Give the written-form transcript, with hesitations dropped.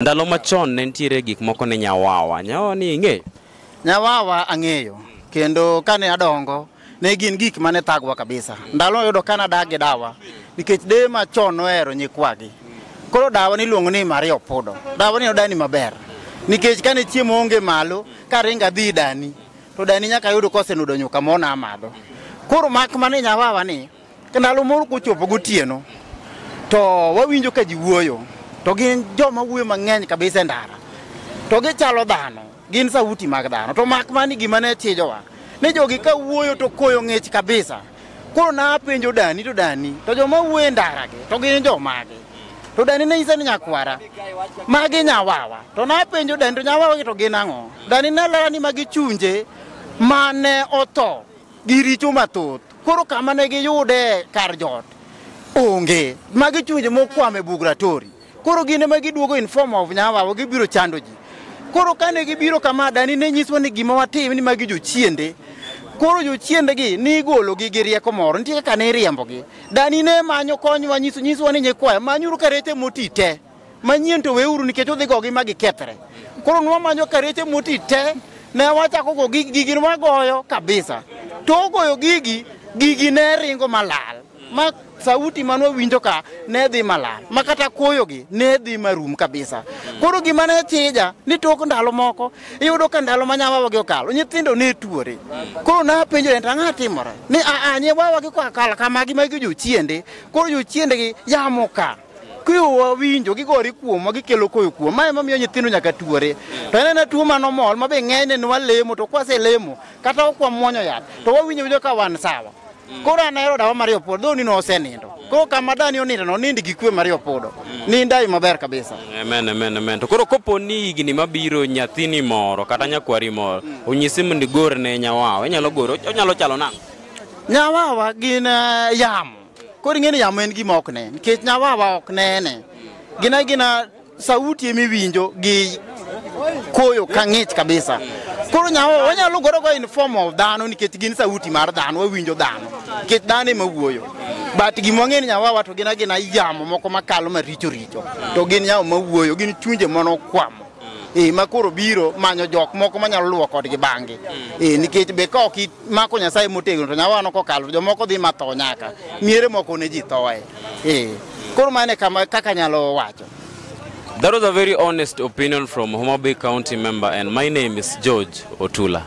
Ndalo machon ne nitiere gik moko ne nyawawa. Nyawawa ni ing'eyo? Nyawawa ang'eyo. Kendo kane adongo ne gin gik mane thagwa kabisa. Ndalo yudo kana dagi dawa nikech de machon nohero nyikwagi. Koro dawa ni luongo ni Maria Opodo. Dawa ni odani maber. Nikech kane chiemo onge malo ka ringa dhi dani to dani nyaka yudo kosenudo nyuka mona amadho. Koro mak mane nyawawa ni ndalo moro kochopo gotieno to wawinjo ka ji wuoyo to gin joma wuoyo mang'eny kabisa ndara. To gichalo dhano, gin sauti mag dhano. To mak mani gima ne chijowa ne jogi ka wuoyo to koyo ng'ech kabisa. Koro na penjo dani to joma wuoyo ndara gi to gin jomage. To dani ne isa ni nyakwara magi nyawawa. To na penjo dani to nyawawa to gin ang'o. Dani ne lara ni magi chunje mane otho gi richo mathoth. Koro kama ne giyude kar jot onge magi chunje mokwame bugratori. Koro gine magi duogo in form of nyawawa gibiro chando ji. Koro kane gibiro kama dani ne nyiswa ni gima watim ni magi jochiende. Koro jochiende gi ni golo gi rieko moro nitie kaka ne riembo gi. Dani ne manyo konywa nyiswa ni nyikwayo manyuru karete moti te. Manyien to weuru nikech odhi gogi magi kethre. Koro nwa manyo karete moti te ne wachako go gigi wagoyo kabisa. To goyo gigi ne ringo malal. Ma sauti manwa winjo ka ne dhi malal. Ma kata koyo gi ne dhi marum kabisa. Koro gima ne chija ni tok ndalo moko iyudo ka ndalo manyawawa gi okalo nyithindo ne tuore. Koro na penjo en ang'a timore ni nyawawa gi kwakala kama gi magi jochiende. Koro jochiende gi yamo ka kuyo winjo gigori kuom gikelo koyo kuom ma ema miyo nyithindo nyaka tuore. To en tuo mano mol ma be ng'eny ne walemo to kwase lemo kata okwa muonyo yath to wawinjo ka wan sawa. Koro anero dawa Maria Opodo ni no osenindo. Koro kama dani onindo no nindi gi kwe Maria Opodo. Ni ndai maber kabisa. Amen. To koro kopo ni higni mabiro nyathini moro kata nyakwari moro onyisi mondo igor ne nyawawa inyalo goro onyalo chalo nang'o? Nyawawa gin yamo. Koro ing'eni yamo en gima ok ne. Nikech nyawawa ok nene. Gina sauti emiwinjo gi koyo kang'ich kabisa. Koro nyawawa wanyalo goro go in form of dhano nikech gin sauti mar dhano wawinjo dhano. Nikech dhano ema wuoyo. But gima ng'eni nyawawa to gina yamo moko makalo maricho. To gin yamo mawuoyo gin chunje monokwamo. Ma koro biro manyo jok moko manyalo luwo kodgi bang'e. Nikech be ka ok mako Nyasaye motegno to nyawawa no kokalo jomoko dhi matho nyaka. Miere moko ne ji thoe. Koro mane kaka nyalo wacho. That was a very honest opinion from Homa Bay County member, and my name is George Otula.